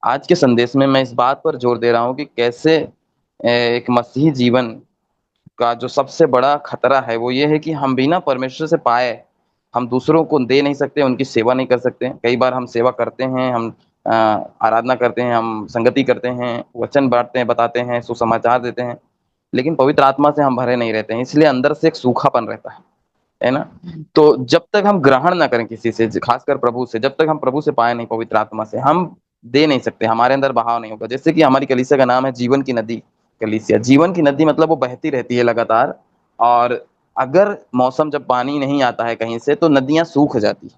आज के संदेश में मैं इस बात पर जोर दे रहा हूँ कि कैसे एक मसीही जीवन का जो सबसे बड़ा खतरा है वो ये है कि हम बिना परमेश्वर से पाए हम दूसरों को दे नहीं सकते, उनकी सेवा नहीं कर सकते। कई बार हम सेवा करते हैं, हम आराधना करते हैं, हम संगति करते हैं, वचन बांटते हैं, बताते हैं, सुसमाचार देते हैं, लेकिन पवित्र आत्मा से हम भरे नहीं रहते हैं, इसलिए अंदर से एक सूखापन रहता है ना? तो जब तक हम ग्रहण ना करें किसी से, खासकर प्रभु से, जब तक हम प्रभु से पाए नहीं पवित्र आत्मा से, हम दे नहीं सकते, हमारे अंदर बहाव नहीं होगा। जैसे कि हमारी कलीसिया का नाम है जीवन की नदी। कलीसिया जीवन की नदी मतलब वो बहती रहती है लगातार, और अगर मौसम जब पानी नहीं आता है कहीं से तो नदियां सूख जाती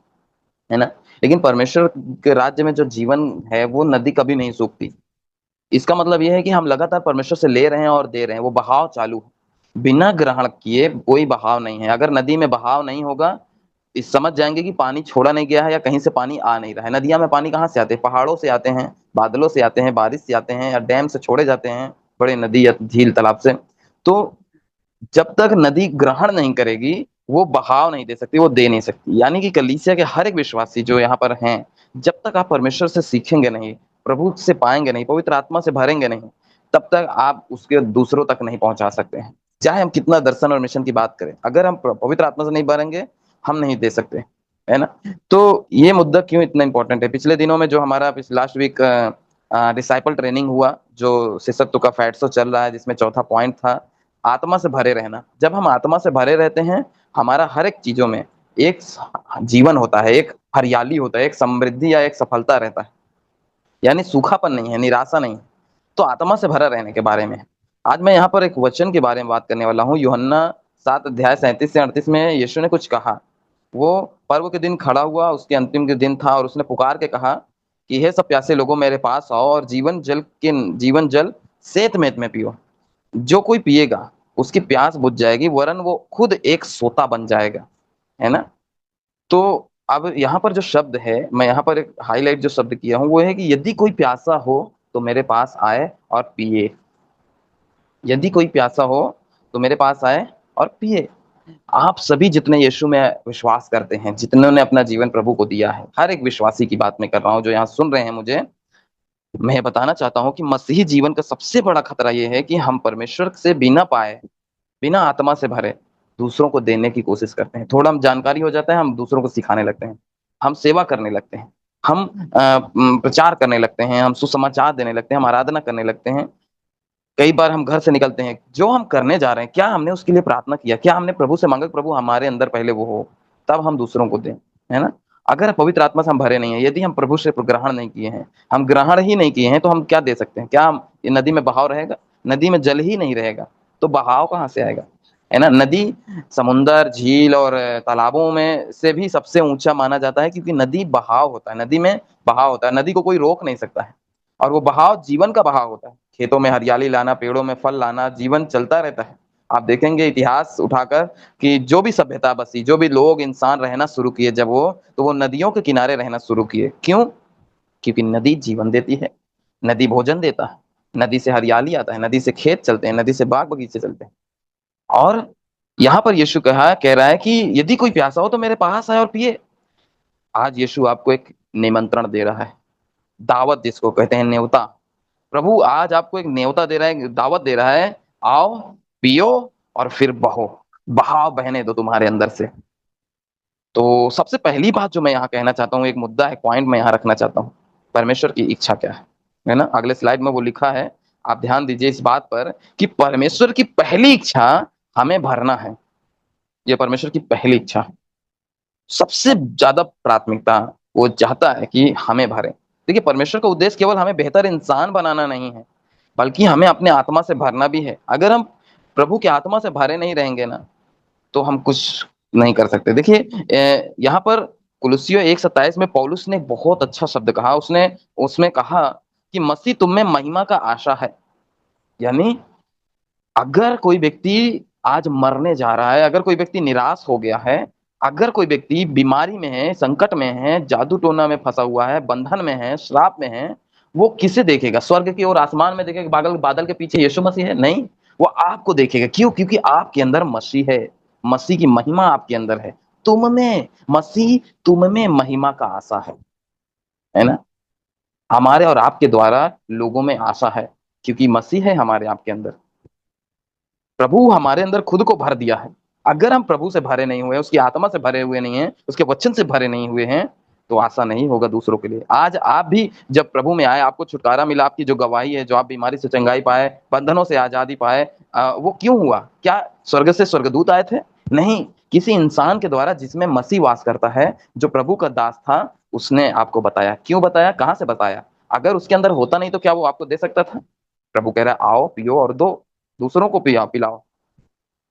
है ना? लेकिन परमेश्वर के राज्य में जो जीवन है वो नदी कभी नहीं सूखती। इसका मतलब ये है कि हम लगातार परमेश्वर से ले रहे हैं और दे रहे हैं, वो बहाव चालू है। बिना ग्रहण किए कोई बहाव नहीं है। अगर नदी में बहाव नहीं होगा, इस समझ जाएंगे कि पानी छोड़ा नहीं गया है या कहीं से पानी आ नहीं रहा है। नदियां में पानी कहाँ से आते हैं? पहाड़ों से आते हैं, बादलों से आते हैं, बारिश से आते हैं, या डैम से छोड़े जाते हैं, बड़े नदी या झील तालाब से। तो जब तक नदी ग्रहण नहीं करेगी, वो बहाव नहीं दे सकती, वो दे नहीं सकती। यानी कि कलीसिया के हर एक विश्वासी जो यहाँ पर हैं, जब तक आप परमेश्वर से सीखेंगे नहीं, प्रभु से पाएंगे नहीं, पवित्र आत्मा से भरेंगे नहीं, तब तक आप उसके दूसरों तक नहीं पहुंचा सकते हैं। चाहे हम कितना दर्शन और मिशन की बात करें, अगर हम पवित्र आत्मा से नहीं भरेंगे, हम नहीं दे सकते, है ना? तो ये मुद्दा क्यों इतना इंपॉर्टेंट है? पिछले दिनों में जो हमारा लास्ट वीक डिसाइपल ट्रेनिंग हुआ, जो शिष्यत्व का फैट्सो चल रहा है, जिसमें चौथा पॉइंट था आत्मा से भरे रहना। जब हम आत्मा से भरे रहते हैं, हमारा हर एक चीजों में एक जीवन होता है, एक हरियाली होता है, एक समृद्धि या एक सफलता रहता है। यानी सूखापन नहीं है, निराशा नहीं। तो आत्मा से भरा रहने के बारे में आज मैं यहाँ पर एक वचन के बारे में बात करने वाला हूँ। यूहन्ना 7 अध्याय 37 से 38 में यीशु ने कुछ कहा। वो पर्व के दिन खड़ा हुआ, उसके अंतिम के दिन था, और उसने पुकार के कहा कि हे सब प्यासे लोगों, मेरे पास आओ और जीवन जल सेत मेत में पियो। जो कोई पिएगा उसकी प्यास बुझ जाएगी, वरन वो खुद एक सोता बन जाएगा, है ना? तो अब यहाँ पर जो शब्द है, मैं यहाँ पर एक हाईलाइट जो शब्द किया हूँ वो है कि यदि कोई प्यासा हो तो मेरे पास आए और पिए। यदि कोई प्यासा हो तो मेरे पास आए और पिए। आप सभी जितने यीशु में विश्वास करते हैं, जितनों ने अपना जीवन प्रभु को दिया है, हर एक विश्वासी की बात मैं कर रहा हूँ जो यहाँ सुन रहे हैं मुझे, मैं बताना चाहता हूँ कि मसीही जीवन का सबसे बड़ा खतरा ये है कि हम परमेश्वर से बिना पाए, बिना आत्मा से भरे दूसरों को देने की कोशिश करते हैं। थोड़ा हम जानकारी हो जाता है, हम दूसरों को सिखाने लगते हैं, हम सेवा करने लगते हैं, हम प्रचार करने लगते हैं, हम सुसमाचार देने लगते हैं, हम आराधना करने लगते हैं। कई बार हम घर से निकलते हैं, जो हम करने जा रहे हैं क्या हमने उसके लिए प्रार्थना किया? क्या हमने प्रभु से मांगा प्रभु हमारे अंदर पहले वो हो, तब हम दूसरों को दें, है ना? अगर पवित्र आत्मा से हम भरे नहीं है, यदि हम प्रभु से ग्रहण नहीं किए हैं, हम ग्रहण ही नहीं किए हैं, तो हम क्या दे सकते हैं? क्या हम ये नदी में बहाव रहेगा? नदी में जल ही नहीं रहेगा तो बहाव कहाँ से आएगा, है ना? नदी समुंदर, झील और तालाबों में से भी सबसे ऊंचा माना जाता है, क्योंकि नदी बहाव होता है, नदी में बहाव होता है, नदी को कोई रोक नहीं सकता है। और वो बहाव जीवन का बहाव होता है। खेतों में हरियाली लाना, पेड़ों में फल लाना, जीवन चलता रहता है। आप देखेंगे इतिहास उठाकर कि जो भी सभ्यता बसी, जो भी लोग इंसान रहना शुरू किए, जब वो नदियों के किनारे रहना शुरू किए। क्यों? क्योंकि नदी जीवन देती है, नदी भोजन देता है, नदी से हरियाली आता है, नदी से खेत चलते हैं, नदी से बाग बगीचे चलते हैं। और यहाँ पर यीशु कह रहा है कि यदि कोई प्यासा हो तो मेरे पास आए और पिए। आज यीशु आपको एक निमंत्रण दे रहा है, दावत जिसको कहते हैं, न्योता। प्रभु आज आपको एक न्योता दे रहा है, दावत दे रहा है, आओ, पियो और फिर बहो, बहाव बहने दो तुम्हारे अंदर से। तो सबसे पहली बात जो मैं यहाँ कहना चाहता हूँ, एक मुद्दा, एक पॉइंट मैं यहाँ रखना चाहता हूँ, परमेश्वर की इच्छा क्या है ना? अगले स्लाइड में वो लिखा है, आप ध्यान दीजिए इस बात पर कि परमेश्वर की पहली इच्छा हमें भरना है। ये परमेश्वर की पहली इच्छा है, सबसे ज्यादा प्राथमिकता वो चाहता है कि हमें भरे। देखिए, परमेश्वर का उद्देश्य केवल हमें बेहतर इंसान बनाना नहीं है, बल्कि हमें अपने आत्मा से भरना भी है। अगर हम प्रभु के आत्मा से भरे नहीं रहेंगे ना, तो हम कुछ नहीं कर सकते। देखिए, यहाँ पर कुलुस्सियों 1:27 में पौलुस ने एक बहुत अच्छा शब्द कहा। उसने उसमें कहा कि मसीह तुम में महिमा का आशा है। यानी अगर कोई व्यक्ति आज मरने जा रहा है, अगर कोई व्यक्ति निराश हो गया है, अगर कोई व्यक्ति बीमारी में है, संकट में है, जादू टोना में फंसा हुआ है, बंधन में है, श्राप में है, वो किसे देखेगा? स्वर्ग की ओर, आसमान में देखेगा? बादल बादल के पीछे यीशु मसीह है? नहीं, वो आपको देखेगा। क्यों? क्योंकि आपके अंदर मसीह है, मसीह की महिमा आपके अंदर है। तुम में मसीह, तुम में महिमा का आशा है ना? हमारे और आपके द्वारा लोगों में आशा है, क्योंकि मसीह है हमारे आपके अंदर। प्रभु हमारे अंदर खुद को भर दिया है। अगर हम प्रभु से भरे नहीं हुए, उसकी आत्मा से भरे हुए नहीं हैं, उसके वचन से भरे नहीं हुए हैं, तो आशा नहीं होगा दूसरों के लिए। आज आप भी जब प्रभु में आए, आपको छुटकारा मिला, आपकी जो गवाही है, जो आप बीमारी से चंगाई पाए, बंधनों से आजादी पाए, वो क्यों हुआ? क्या स्वर्ग से स्वर्गदूत आए थे? नहीं, किसी इंसान के द्वारा जिसमें मसीह वास करता है, जो प्रभु का दास था, उसने आपको बताया। क्यों बताया? कहाँ से बताया? अगर उसके अंदर होता नहीं तो क्या वो आपको दे सकता था? प्रभु कह रहा है, आओ पियो और दो, दूसरों को पिया पिलाओ,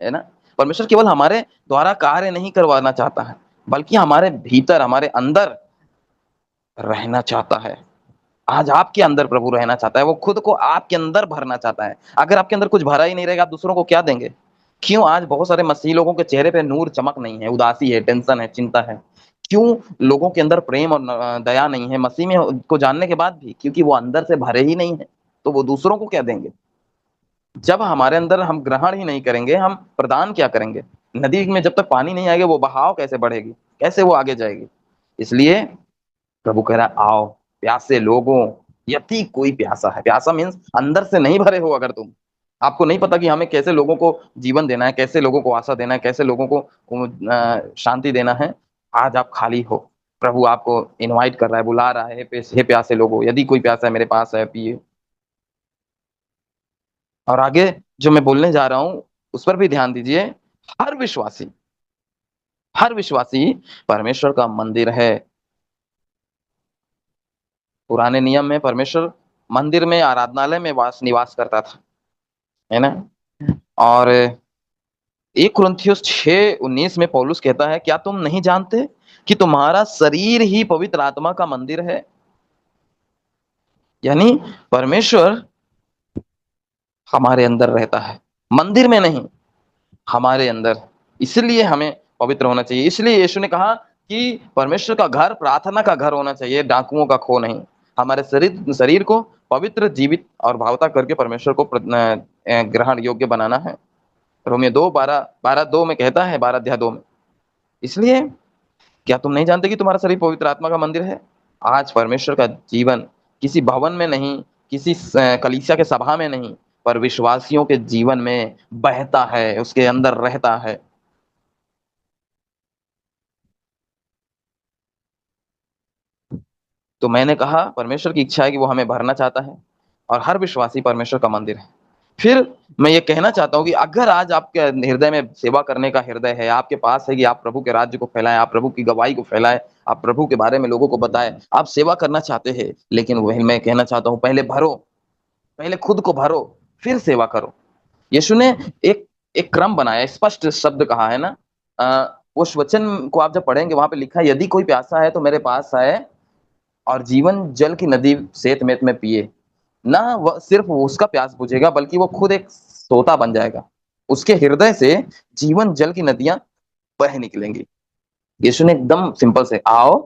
है ना? परमेश्वर केवल हमारे द्वारा कार्य नहीं करवाना चाहता है, बल्कि हमारे भीतर, हमारे अंदर रहना चाहता है। आज आपके अंदर प्रभु रहना चाहता है, वो खुद को आपके अंदर भरना चाहता है। अगर आपके अंदर कुछ भरा ही नहीं रहेगा, आप दूसरों को क्या देंगे? क्यों आज बहुत सारे मसीही लोगों के चेहरे पे नूर चमक नहीं है, उदासी है, टेंशन है, चिंता है? क्यों लोगों के अंदर प्रेम और दया नहीं है मसीह में को जानने के बाद भी? क्योंकि वो अंदर से भरे ही नहीं है, तो वो दूसरों को क्या देंगे? जब हमारे अंदर हम ग्रहण ही नहीं करेंगे, हम प्रदान क्या करेंगे? नदी में जब तक पानी नहीं आएगा, वो बहाव कैसे बढ़ेगी, कैसे वो आगे जाएगी? इसलिए प्रभु कह रहा है, आओ प्यासे लोगों, यदि कोई प्यासा है। प्यासा मीन्स अंदर से नहीं भरे हो। अगर तुम, आपको नहीं पता कि हमें कैसे लोगों को जीवन देना है, कैसे लोगों को आशा देना है, कैसे लोगों को शांति देना है, आज आप खाली हो। प्रभु आपको इनवाइट कर रहा है, बुला रहा है, हे प्यासे लोगों, यदि कोई प्यासा है मेरे पास है, पिए। और आगे जो मैं बोलने जा रहा हूं, उस पर भी ध्यान दीजिए। हर विश्वासी, हर विश्वासी परमेश्वर का मंदिर है। पुराने नियम में परमेश्वर मंदिर में, आराधनालय में वास निवास करता था, है ना? और 1 कुरिन्थियोस 6:19 में पौलुस कहता है, क्या तुम नहीं जानते कि तुम्हारा शरीर ही पवित्र आत्मा का मंदिर है? यानी परमेश्वर हमारे अंदर रहता है, मंदिर में नहीं, हमारे अंदर। इसलिए हमें पवित्र होना चाहिए। इसलिए यीशु ने कहा कि परमेश्वर का घर प्रार्थना का घर होना चाहिए, डाकुओं का खो नहीं। हमारे शरीर शरीर को पवित्र, जीवित और भावता करके परमेश्वर को ग्रहण योग्य बनाना है। रोमियो 2:12 में कहता है, 12 अध्याय 2 में। इसलिए क्या तुम नहीं जानते कि तुम्हारा शरीर पवित्र आत्मा का मंदिर है? आज परमेश्वर का जीवन किसी भवन में नहीं, किसी कलीसिया के सभा में नहीं, पर विश्वासियों के जीवन में बहता है, उसके अंदर रहता है। तो मैंने कहा, परमेश्वर की इच्छा है कि वो हमें भरना चाहता है, और हर विश्वासी परमेश्वर का मंदिर है। फिर मैं ये कहना चाहता हूँ कि अगर आज आपके हृदय में सेवा करने का हृदय है, आपके पास है कि आप प्रभु के राज्य को फैलाएं, आप प्रभु की गवाही को फैलाएं, आप प्रभु के बारे में लोगों को बताएं, आप सेवा करना चाहते हैं, लेकिन वही मैं कहना चाहता हूँ, पहले भरो, पहले खुद को भरो, फिर सेवा करो। यीशु ने एक एक क्रम बनाया, स्पष्ट शब्द कहा है ना। उस वचन को आप जब पढ़ेंगे, वहां पे लिखा है, यदि कोई प्यासा है तो मेरे पास आए और जीवन जल की नदी सेत मेत में पिए। ना वह सिर्फ वो उसका प्यास बुझेगा, बल्कि वो खुद एक सोता बन जाएगा। उसके हृदय से जीवन जल की नदियां बह निकलेंगी। यीशु ने एकदम सिंपल से, आओ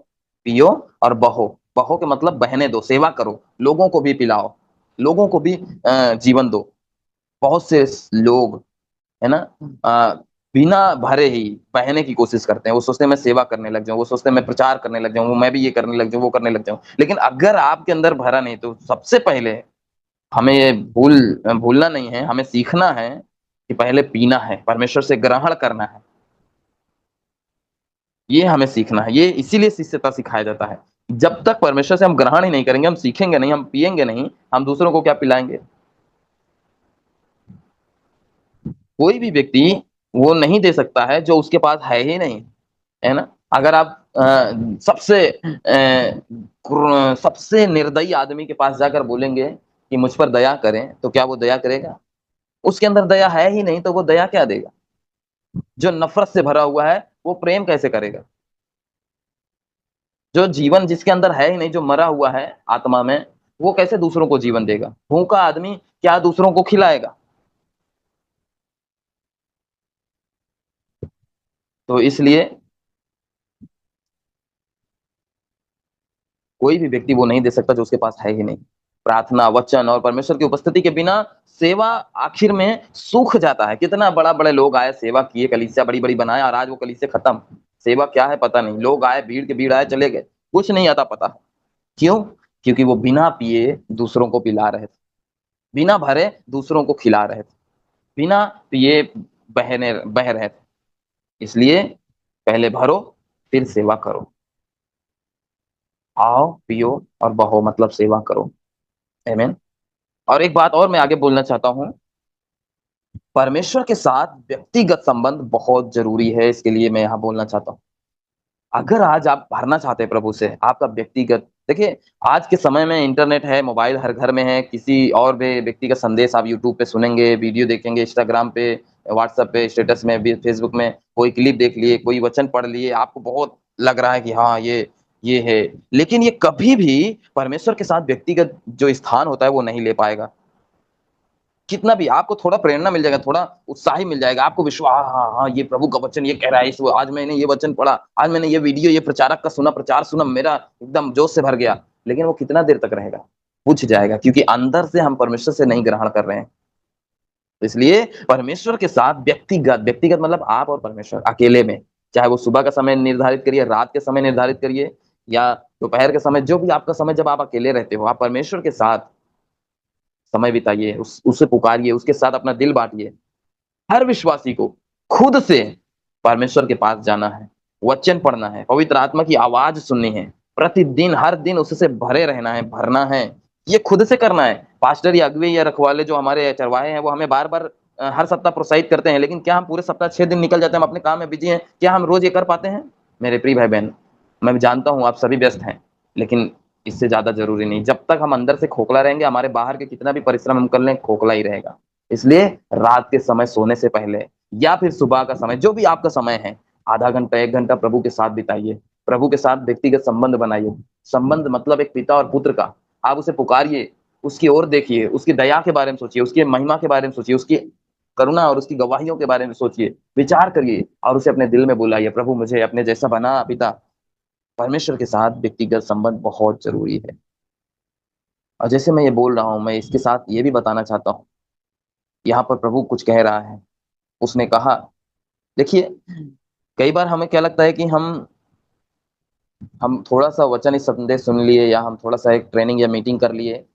पियो और बहो। बहो के मतलब बहने दो, सेवा करो, लोगों को भी पिलाओ, लोगों को भी जीवन दो। बहुत से लोग, है ना, बिना भरे ही बहने की कोशिश करते हैं। वो सोचते हैं मैं सेवा करने लग जाऊं, वो सोचते हैं मैं प्रचार करने लग जाऊं, मैं भी ये करने लग जाऊं, वो करने लग जाऊं। लेकिन अगर आपके अंदर भरा नहीं, तो सबसे पहले हमें ये भूलना नहीं है, हमें सीखना है कि पहले पीना है, परमेश्वर से ग्रहण करना है। ये हमें सीखना है। ये इसीलिए शिष्यता सिखाया जाता है। जब तक परमेश्वर से हम ग्रहण ही नहीं करेंगे, हम सीखेंगे नहीं, हम पिएंगे नहीं, हम दूसरों को क्या पिलाएंगे? कोई भी व्यक्ति वो नहीं दे सकता है जो उसके पास है ही नहीं, है ना? अगर आप सबसे निर्दयी आदमी के पास जाकर बोलेंगे कि मुझ पर दया करें, तो क्या वो दया करेगा? उसके अंदर दया है ही नहीं, तो वो दया क्या देगा? जो नफरत से भरा हुआ है, वो प्रेम कैसे करेगा? जो जीवन जिसके अंदर है ही नहीं, जो मरा हुआ है आत्मा में, वो कैसे दूसरों को जीवन देगा? भूखा आदमी क्या दूसरों को खिलाएगा? तो इसलिए कोई भी व्यक्ति वो नहीं दे सकता जो उसके पास है ही नहीं। प्रार्थना, वचन और परमेश्वर की उपस्थिति के बिना सेवा आखिर में सूख जाता है। कितना बड़ा बड़े लोग आए, सेवा किए, कलीसिया बड़ी बड़ी बनाए, और आज वो कलीसिया खत्म। सेवा क्या है पता नहीं, लोग आए, भीड़ के भीड़ आए, चले गए, कुछ नहीं आता पता। क्यों? क्योंकि वो बिना पिए दूसरों को पिला रहे थे, बिना भरे दूसरों को खिला रहे थे, बिना पिए बह रहे थे। इसलिए पहले भरो, फिर सेवा करो। आओ, पियो और बहो, मतलब सेवा करो। आमीन। और एक बात और मैं आगे बोलना चाहता हूँ, परमेश्वर के साथ व्यक्तिगत संबंध बहुत जरूरी है। इसके लिए मैं यहाँ बोलना चाहता हूँ, अगर आज आप भरना चाहते हैं प्रभु से, आपका व्यक्तिगत, देखिए आज के समय में इंटरनेट है, मोबाइल हर घर में है, किसी और भी व्यक्तिगत संदेश आप यूट्यूब पे सुनेंगे, वीडियो देखेंगे, इंस्टाग्राम पे, व्हाट्सएप पे, स्टेटस में भी, फेसबुक में कोई क्लिप देख लिए, कोई वचन पढ़ लिए, आपको बहुत लग रहा है कि हाँ ये है, लेकिन ये कभी भी परमेश्वर के साथ व्यक्तिगत जो स्थान होता है वो नहीं ले पाएगा। कितना भी आपको थोड़ा प्रेरणा मिल जाएगा, थोड़ा उत्साह ही मिल जाएगा, आपको विश्वास, हाँ हाँ ये प्रभु का वचन ये कह रहा है, इस आज मैंने ये वचन पढ़ा, आज मैंने ये वीडियो ये प्रचारक का सुना, प्रचार सुना, मेरा एकदम जोश से भर गया। लेकिन वो कितना देर तक रहेगा? बुझ जाएगा, क्योंकि अंदर से हम परमेश्वर से नहीं ग्रहण कर रहे हैं। तो इसलिए परमेश्वर के साथ व्यक्तिगत, व्यक्तिगत मतलब आप और परमेश्वर अकेले में, चाहे वो सुबह का समय निर्धारित करिए, रात के समय निर्धारित करिए, या दोपहर के समय, जो भी आपका समय जब आप अकेले रहते हो, आप परमेश्वर के साथ समय बिताइए, उसे पुकारिए, उसके साथ अपना दिल बांटिए। हर विश्वासी को खुद से परमेश्वर के पास जाना है, वचन पढ़ना है, पवित्र आत्मा की आवाज सुननी है, प्रतिदिन हर दिन उससे भरे रहना है, भरना है। ये खुद से करना है। पास्टर या अगुवे या रखवाले जो हमारे चरवाहे हैं, वो हमें बार बार हर सप्ताह प्रोत्साहित करते हैं, लेकिन क्या हम पूरे सप्ताह 6 दिन निकल जाते हैं, हम अपने काम में बिजी हैं, क्या हम रोज ये कर पाते हैं? मेरे प्रिय भाई बहन, मैं जानता हूँ आप सभी व्यस्त हैं, लेकिन इससे ज्यादा जरूरी नहीं। जब तक हम अंदर से खोखला रहेंगे, हमारे बाहर के कितना भी परिश्रम हम कर लें, खोखला ही रहेगा। इसलिए रात के समय सोने से पहले, या फिर सुबह का समय, जो भी आपका समय है, आधा घंटा 1 घंटा प्रभु के साथ बिताइए, प्रभु के साथ व्यक्तिगत संबंध बनाइए। संबंध मतलब एक पिता और पुत्र का। आप उसे पुकारिए, उसकी ओर देखिए, उसकी दया के बारे में सोचिए, उसकी महिमा के बारे में सोचिए, उसकी करुणा और उसकी गवाहियों के बारे में सोचिए, विचार करिए, और उसे अपने दिल में बुलाइए, प्रभु मुझे अपने जैसा बना पिता। परमेश्वर के साथ व्यक्तिगत संबंध बहुत जरूरी है। और जैसे मैं ये बोल रहा हूं, मैं इसके साथ ये भी बताना चाहता हूँ, यहाँ पर प्रभु कुछ कह रहा है। उसने कहा, देखिए कई बार हमें क्या लगता है कि हम थोड़ा सा वचन इस संदेश सुन लिए, या हम थोड़ा सा एक ट्रेनिंग या मीटिंग कर लिए,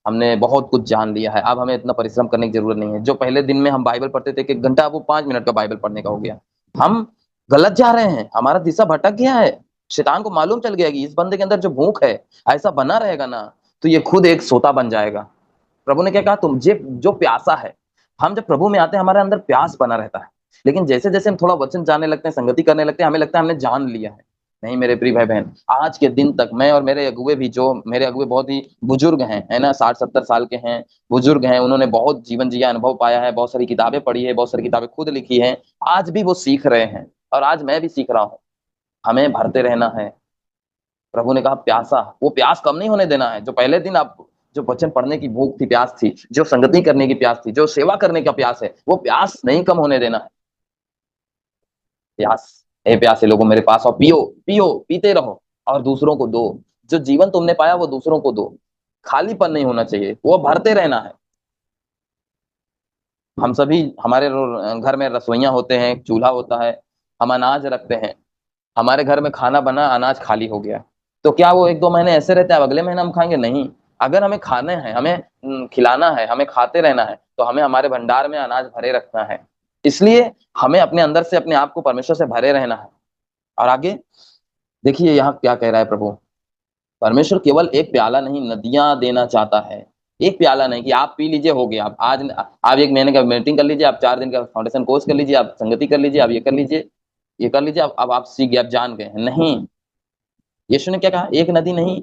हमने बहुत कुछ जान लिया है, अब हमें इतना परिश्रम करने की जरूरत नहीं है। जो पहले दिन में हम बाइबल पढ़ते थे 1 घंटा, वो 5 मिनट का बाइबल पढ़ने का हो गया। हम गलत जा रहे हैं, हमारा दिशा भटक गया है। शैतान को मालूम चल गया कि इस बंदे के अंदर जो भूख है, ऐसा बना रहेगा ना, तो ये खुद एक सोता बन जाएगा। प्रभु ने क्या कहा, तुम जो प्यासा है, हम जब प्रभु में आते हैं, हमारे अंदर प्यास बना रहता है। लेकिन जैसे जैसे हम थोड़ा वचन जानने लगते हैं, संगति करने लगते हैं, हमें लगता है हमने जान लिया है। नहीं मेरे प्रिय भाई बहन, आज के दिन तक मैं और मेरे अगुए भी, जो मेरे अगुए बहुत ही बुजुर्ग हैं, है ना, 60-70 साल के हैं, बुजुर्ग हैं, उन्होंने बहुत जीवन जिया, अनुभव पाया है, बहुत सारी किताबें पढ़ी है, बहुत सारी किताबें खुद लिखी हैं। आज भी वो सीख रहे हैं, और आज मैं भी सीख रहा हूँ। हमें भरते रहना है। प्रभु ने कहा प्यासा, वो प्यास कम नहीं होने देना है। जो पहले दिन आप, जो वचन पढ़ने की भूख थी, प्यास थी, जो संगति करने की प्यास थी, जो सेवा करने का प्यास है, वो प्यास नहीं कम होने देना है। प्यास, हे प्यासे लोगों मेरे पास आओ, पियो, पियो, पीते रहो, और दूसरों को दो। जो जीवन तुमने पाया वो दूसरों को दो। खालीपन नहीं होना चाहिए, वो भरते रहना है। हम सभी, हमारे घर में रसोइयां होते हैं, चूल्हा होता है, हम अनाज रखते हैं। हमारे घर में खाना बना, अनाज खाली हो गया, तो क्या वो 1-2 महीने ऐसे रहते हैं, अब अगले महीने हम खाएंगे? नहीं। अगर हमें खाने हैं, हमें खिलाना है, हमें खाते रहना है, तो हमें हमारे भंडार में अनाज भरे रखना है। इसलिए हमें अपने अंदर से अपने आप को परमेश्वर से भरे रहना है। और आगे देखिए यहाँ क्या कह रहा है प्रभु। परमेश्वर केवल एक प्याला नहीं, नदियां देना चाहता है। एक प्याला नहीं कि आप पी लीजिए, हो गया, आप 1 महीने का मीटिंग कर लीजिए, आप 4 दिन का फाउंडेशन कोर्स कर लीजिए, आप संगति कर लीजिए, आप ये कर लीजिए, ये कर लीजिए, अब आप सीख गए, आप जान गए हैं। नहीं, यीशु ने क्या कहा, एक नदी नहीं,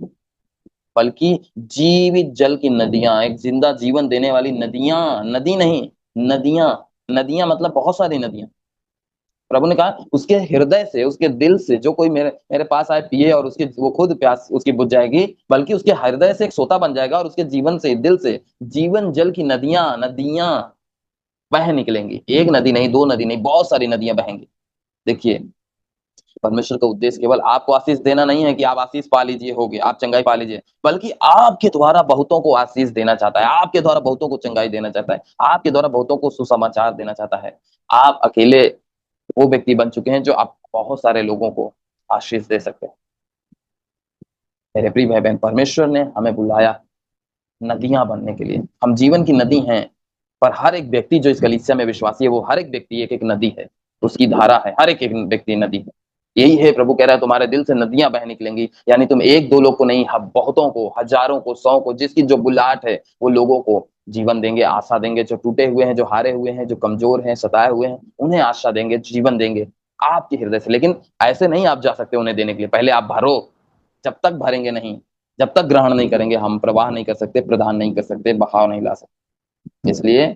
बल्कि जीवित जल की नदियां, एक जिंदा जीवन देने वाली नदियां, नदी नहीं, नदियां। नदियां मतलब बहुत सारी नदियां। प्रभु ने कहा उसके हृदय से, उसके दिल से जो कोई मेरे मेरे पास आए, पिए, और उसकी वो खुद प्यास उसकी बुझ जाएगी, बल्कि उसके हृदय से एक सोता बन जाएगा, और उसके जीवन से, दिल से जीवन जल की नदियां, नदियां बह निकलेंगी। एक नदी नहीं, 2 नदी नहीं, बहुत सारी नदियां बहेंगी। देखिए, परमेश्वर का उद्देश्य केवल आपको आशीष देना नहीं है कि आप आशीष पा लीजिए, हो गया, आप चंगाई पा लीजिए, बल्कि आपके द्वारा बहुतों को आशीष देना चाहता है, आपके द्वारा बहुतों को चंगाई देना चाहता है, आपके द्वारा बहुतों को सुसमाचार देना चाहता है। आप अकेले वो व्यक्ति बन चुके हैं जो आप बहुत सारे लोगों को आशीष दे सकते हैं। मेरे प्रिय भाई बहन, परमेश्वर ने हमें बुलाया नदियां बनने के लिए। हम जीवन की नदी हैं। पर हर एक व्यक्ति जो इस कलीसिया में विश्वासी है, वो हर एक व्यक्ति एक एक नदी है, उसकी धारा है, हर एक एक व्यक्ति नदी है। यही है, प्रभु कह रहा है तुम्हारे दिल से नदियां बह निकलेंगी। यानी तुम एक दो लोग को नहीं, बहुतों को, हजारों को, सौ को, जिसकी जो बुलाहट है वो लोगों को जीवन देंगे, आशा देंगे। जो टूटे हुए हैं, जो हारे हुए हैं, जो कमजोर हैं, सताए हुए हैं, उन्हें आशा देंगे, जीवन देंगे आपके हृदय से। लेकिन ऐसे नहीं आप जा सकते उन्हें देने के लिए, पहले आप भरो। जब तक भरेंगे नहीं, जब तक ग्रहण नहीं करेंगे, हम प्रवाह नहीं कर सकते, प्रदान नहीं कर सकते, बहाव नहीं ला सकते। इसलिए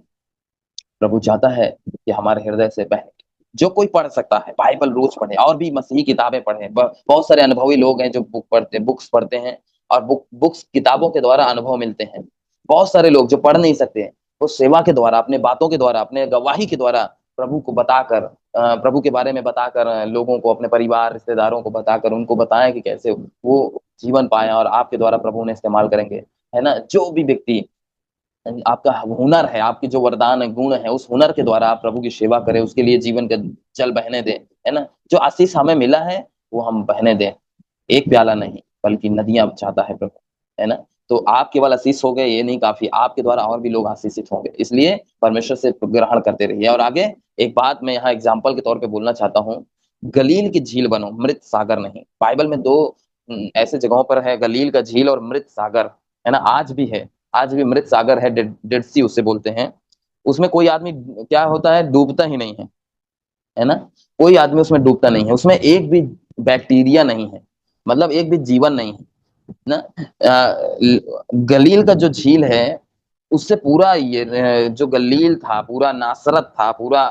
प्रभु चाहता है कि हमारे हृदय से बहे। जो कोई पढ़ सकता है बाइबल रोज पढ़े, और भी मसीही किताबें पढ़े। बहुत सारे अनुभवी लोग हैं जो बुक्स पढ़ते हैं, और बुक्स किताबों के द्वारा अनुभव मिलते हैं। बहुत सारे लोग जो पढ़ नहीं सकते हैं, वो सेवा के द्वारा, अपने बातों के द्वारा, अपने गवाही के द्वारा प्रभु को बताकर, प्रभु के बारे में बताकर, लोगों को, अपने परिवार रिश्तेदारों को बताकर उनको बताएं कि कैसे वो जीवन पाए, और आपके द्वारा प्रभु उन्हें इस्तेमाल करेंगे। है ना? जो भी व्यक्ति, आपका हुनर है, आपकी जो वरदान है, गुण है, उस हुनर के द्वारा आप प्रभु की सेवा करें, उसके लिए जीवन का जल बहने दें। है ना? जो आशीष हमें मिला है वो हम बहने दें। एक प्याला नहीं बल्कि नदियां चाहता है प्रभु। है ना? तो आप केवल आशीष हो गए ये नहीं काफी, आपके द्वारा और भी लोग आशीषित होंगे। इसलिए परमेश्वर से ग्रहण करते रहिए। और आगे एक बात मैं यहाँ एग्जाम्पल के तौर पे बोलना चाहता हूँ। गलील की झील बनो, मृत सागर नहीं। बाइबल में दो ऐसे जगहों पर है, गलील का झील और मृत सागर। है ना? आज भी है, आज भी मृत सागर है, डेड सी उसे बोलते हैं। उसमें कोई आदमी क्या होता है, डूबता ही नहीं है। है ना? कोई आदमी उसमें डूबता नहीं है, उसमें एक भी बैक्टीरिया नहीं है, मतलब एक भी जीवन नहीं है ना। गलील का जो झील है, उससे पूरा ये जो गलील था, पूरा नासरत था, पूरा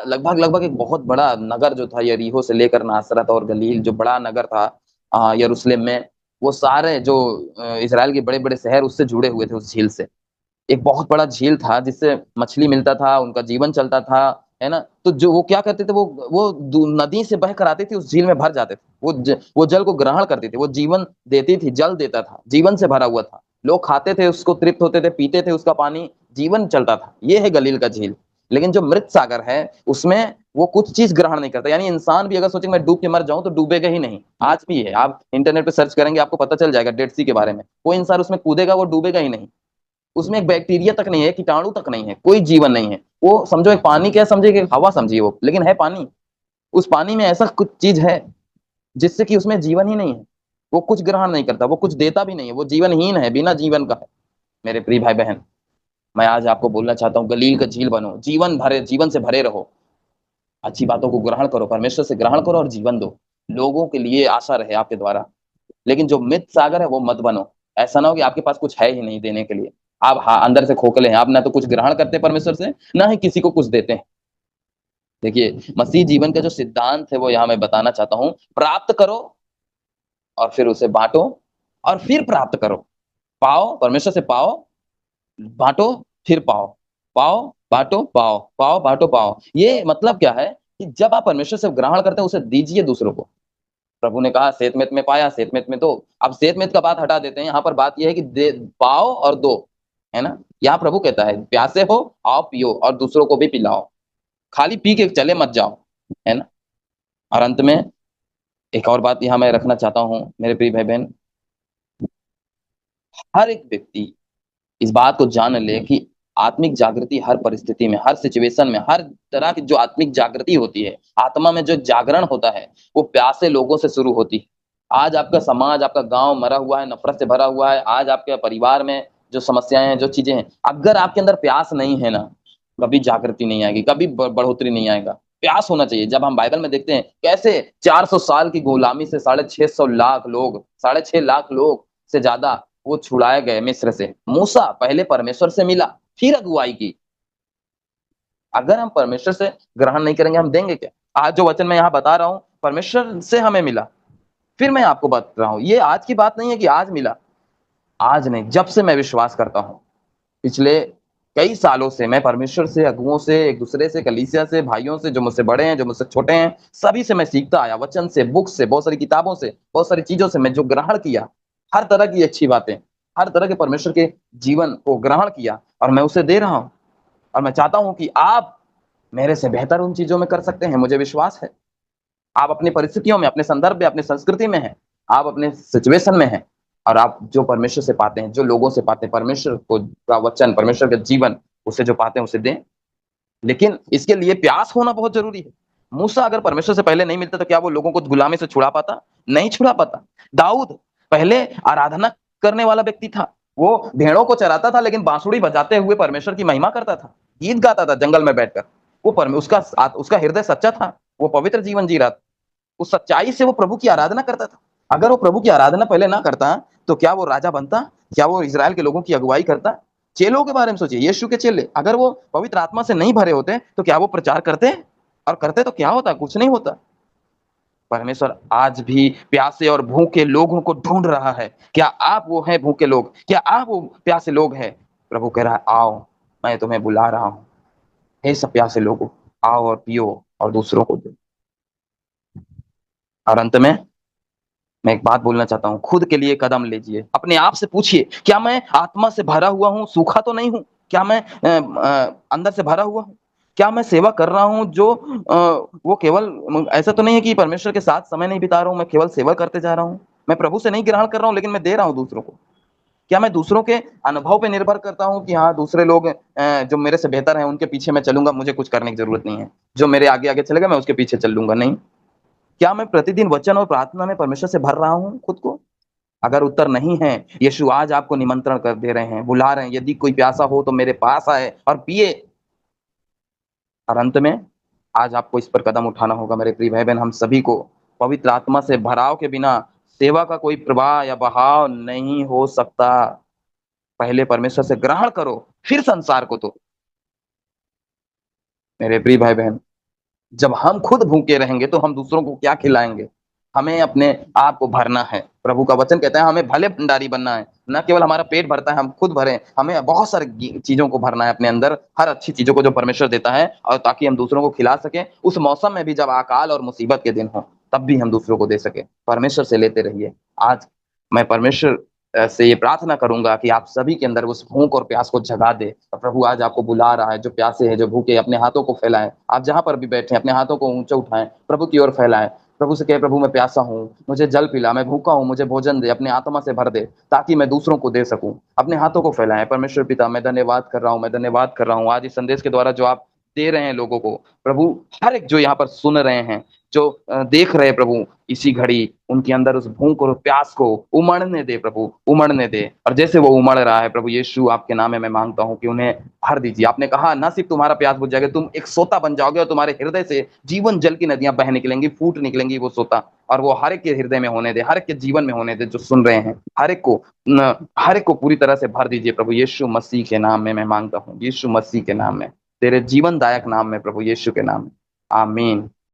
लगभग लगभग एक बहुत बड़ा नगर जो था, यरीहो से लेकर नासरत और गलील जो बड़ा नगर था यरूशलेम में, वो सारे जो इसराइल के बड़े बड़े शहर उससे जुड़े हुए थे, उस झील से। एक बहुत बड़ा झील था जिससे मछली मिलता था, उनका जीवन चलता था। है ना? तो जो वो क्या करते थे, वो नदी से बह कर आती थी, उस झील में भर जाते थे। वो जल को ग्रहण करते थे, वो जीवन देती थी, जल देता था, जीवन से भरा हुआ था। लोग खाते थे उसको, तृप्त होते थे, पीते थे उसका पानी, जीवन चलता था। ये है गलील का झील। लेकिन जो मृत सागर है, उसमें वो कुछ चीज ग्रहण नहीं करता। यानी इंसान भी अगर सोचे मैं डूब के मर जाऊं, तो डूबेगा ही नहीं। आज भी है, आप इंटरनेट पे सर्च करेंगे आपको पता चल जाएगा डेड सी के बारे में। कोई इंसान उसमें कूदेगा वो डूबेगा ही नहीं। उसमें एक बैक्टीरिया तक नहीं है, कीटाणु तक नहीं है, कोई जीवन नहीं है। वो समझो एक पानी, क्या समझे कि हवा समझिए वो, लेकिन है पानी। उस पानी में ऐसा कुछ चीज है जिससे कि उसमें जीवन ही नहीं है। वो कुछ ग्रहण नहीं करता, वो कुछ देता भी नहीं है, वो जीवनहीन है, बिना जीवन का है। मेरे प्रिय भाई बहन, मैं आज आपको बोलना चाहता हूँ, गलील का झील बनो, जीवन भरे, जीवन से भरे रहो। अच्छी बातों को ग्रहण करो, परमेश्वर से ग्रहण करो और जीवन दो। लोगों के लिए आशा रहे आपके द्वारा। लेकिन जो मित सागर है वो मत बनो। ऐसा ना हो कि आपके पास कुछ है ही नहीं देने के लिए। आप हाँ अंदर से खोखले हैं, आप ना तो कुछ ग्रहण करते परमेश्वर से, ना ही किसी को कुछ देते हैं। देखिए, मसीह जीवन का जो सिद्धांत है वो यहाँ मैं बताना चाहता हूँ। प्राप्त करो और फिर उसे बांटो, और फिर प्राप्त करो। पाओ, परमेश्वर से पाओ, बांटो, फिर पाओ। पाओ, बांटो, पाओ, पाओ, बांटो, पाओ। ये मतलब क्या है कि जब आप परमेश्वर से ग्रहण करते हैं, उसे दीजिए दूसरों को। प्रभु ने कहा सेतमेत में पाया, सेतमेत में दो। अब सेतमेत का बात हटा देते हैं, यहाँ पर बात यह है कि दे, पाओ और दो। है ना? यहाँ प्रभु कहता है प्यासे हो, आओ पियो और दूसरों को भी पिलाओ। खाली पी के चले मत जाओ। है ना? और अंत में एक और बात यहाँ मैं रखना चाहता हूँ, मेरे प्रिय भाई बहन। हर एक व्यक्ति इस बात को जान ले कि आत्मिक जागृति हर परिस्थिति में, हर सिचुएशन में, हर तरह की जो आत्मिक जागृति होती है, आत्मा में जो जागरण होता है, वो प्यासे लोगों से शुरू होती है। आज आपका समाज, आपका गांव मरा हुआ है, नफरत से भरा हुआ है। आज आपके परिवार में जो समस्याएं हैं, जो चीजें हैं, अगर आपके अंदर प्यास नहीं है ना, कभी जागृति नहीं आएगी, कभी बढ़ोतरी नहीं आएगा। प्यास होना चाहिए। जब हम बाइबल में देखते हैं कैसे 400 साल की गुलामी से 650 लाख लोग, 6.5 लाख लोग से ज्यादा वो छुड़ाए गए मिस्र से। मूसा पहले परमेश्वर से मिला, फिर अगुवाई की। अगर हम परमेश्वर से ग्रहण नहीं करेंगे, हम देंगे क्या? आज जो वचन मैं यहाँ बता रहा हूँ, परमेश्वर से हमें मिला, फिर मैं आपको बता रहा हूँ। ये आज की बात नहीं है कि आज मिला, आज नहीं, जब से मैं विश्वास करता हूँ, पिछले कई सालों से मैं परमेश्वर से, अगुओं से, एक दूसरे से, कलीसिया से, भाइयों से, जो मुझसे बड़े हैं, जो मुझसे छोटे हैं, सभी से मैं सीखता आया। वचन से, बुक से, बहुत सारी किताबों से, बहुत सारी चीजों से मैं जो ग्रहण किया, हर तरह की अच्छी बातें, हर तरह के परमेश्वर के जीवन को ग्रहण किया, और मैं उसे दे रहा हूँ। और मैं चाहता हूँ कि आप मेरे से बेहतर उन चीजों में कर सकते हैं, मुझे विश्वास है। आप अपनी परिस्थितियों में, अपने संदर्भ में, अपनी संस्कृति में हैं, आप अपने सिचुएशन में हैं, और आप जो परमेश्वर से पाते हैं, जो लोगों से पाते हैं, परमेश्वर को का वचन, परमेश्वर का जीवन, उससे जो पाते हैं उसे दें। लेकिन इसके लिए प्यास होना बहुत जरूरी है। मूसा अगर परमेश्वर से पहले नहीं मिलता तो क्या वो लोगों को गुलामी से छुड़ा पाता? नहीं छुड़ा पाता। दाऊद पहले आराधना करने वाला व्यक्ति था। वो भेड़ों को चराता था, लेकिन बांसुरी बजाते हुए परमेश्वर की महिमा करता था, गीत गाता था जंगल में बैठकर। वो उसका उसका हृदय सच्चा था, वो पवित्र जीवन जी रहा था। उस सच्चाई से वो प्रभु की आराधना करता था। अगर वो प्रभु की आराधना पहले ना करता तो क्या वो राजा बनता? क्या वो इज़राइल के लोगों की अगुवाई करता? चेलों के बारे में सोचिए, यीशु के चेले अगर वो पवित्र आत्मा से नहीं भरे होते तो क्या वो प्रचार करते? और करते तो क्या होता? कुछ नहीं होता। परमेश्वर आज भी प्यासे और भूखे लोगों को ढूंढ रहा है। क्या आप वो हैं भूखे लोग? क्या आप वो प्यासे लोग हैं? प्रभु कह रहा है, आओ, मैं तुम्हें बुला रहा हूँ। हे सब प्यासे लोगों, आओ और पियो और दूसरों को दो। और अंत में मैं एक बात बोलना चाहता हूँ, खुद के लिए कदम लीजिए। अपने आप से पूछिए, क्या मैं आत्मा से भरा हुआ हूँ? सूखा तो नहीं हूँ? क्या मैं अंदर से भरा हुआ हूँ? क्या मैं सेवा कर रहा हूँ जो वो केवल ऐसा तो नहीं है कि परमेश्वर के साथ समय नहीं बिता रहा हूँ, मैं केवल सेवा करते जा रहा हूँ। मैं प्रभु से नहीं ग्रहण कर रहा हूँ, लेकिन मैं दे रहा हूँ दूसरों को। क्या मैं दूसरों के अनुभव पे निर्भर करता हूँ कि हाँ, दूसरे लोग जो मेरे से बेहतर हैं उनके पीछे मैं चलूंगा, मुझे कुछ करने की जरूरत नहीं है। जो मेरे आगे आगे चलेगा मैं उसके पीछे चल लूंगा? नहीं। क्या मैं प्रतिदिन वचन और प्रार्थना में परमेश्वर से भर रहा हूँ खुद को? अगर उत्तर नहीं है, यीशु आज आपको निमंत्रण कर दे रहे हैं, बुला रहे हैं, यदि कोई प्यासा हो तो मेरे पास आए और पिए। और अंत में आज आपको इस पर कदम उठाना होगा मेरे प्रिय भाई बहन। हम सभी को पवित्र आत्मा से भराव के बिना सेवा का कोई प्रवाह या बहाव नहीं हो सकता। पहले परमेश्वर से ग्रहण करो, फिर संसार को दो। मेरे प्रिय भाई बहन, जब हम खुद भूखे रहेंगे तो हम दूसरों को क्या खिलाएंगे? हमें अपने आप को भरना है। प्रभु का वचन कहता है हमें भले भंडारी बनना है। न केवल हमारा पेट भरता है, हम खुद भरें। हमें बहुत सारी चीजों को भरना है अपने अंदर, हर अच्छी चीजों को जो परमेश्वर देता है, और ताकि हम दूसरों को खिला सके। उस मौसम में भी जब अकाल और मुसीबत के दिन हो, तब भी हम दूसरों को दे सके। परमेश्वर से लेते रहिए। आज मैं परमेश्वर से ये प्रार्थना करूंगा कि आप सभी के अंदर उस भूख और प्यास को जगा दे। और प्रभु आज आपको बुला रहा है, जो प्यासे हैं, जो भूखे, अपने हाथों को फैलाएं। आप जहां पर भी बैठे अपने हाथों को ऊंचे उठाएं, प्रभु की ओर फैलाएं। प्रभु से कहे, प्रभु मैं प्यासा हूँ, मुझे जल पिला, मैं भूखा हूँ, मुझे भोजन दे, अपने आत्मा से भर दे, ताकि मैं दूसरों को दे सकूं। अपने हाथों को फैलाएं। परमेश्वर पिता, मैं धन्यवाद कर रहा हूँ, मैं धन्यवाद कर रहा हूँ आज इस संदेश के द्वारा जो आप दे रहे हैं लोगों को। प्रभु हर एक जो यहाँ पर सुन रहे हैं, जो देख रहे हैं, प्रभु इसी घड़ी उनके अंदर उस भूख और प्यास को उमड़ने दे, प्रभु उमड़ने दे। और जैसे वो उमड़ रहा है, प्रभु यीशु आपके नाम में मैं मांगता हूँ कि उन्हें भर दीजिए। आपने कहा ना सिर्फ तुम्हारा प्यास बुझ जाएगा, तुम एक सोता बन जाओगे और तुम्हारे हृदय से जीवन जल की नदियां बह निकलेंगी, फूट निकलेंगी वो सोता। और वो हर एक के हृदय में होने दे, हर एक के जीवन में होने दे, जो सुन रहे हैं हर एक को पूरी तरह से भर दीजिए। प्रभु यीशु मसीह के नाम में मैं मांगता हूँ, यीशु मसीह के नाम में, तेरे जीवन दायक नाम में, प्रभु यीशु के नाम में, आमीन।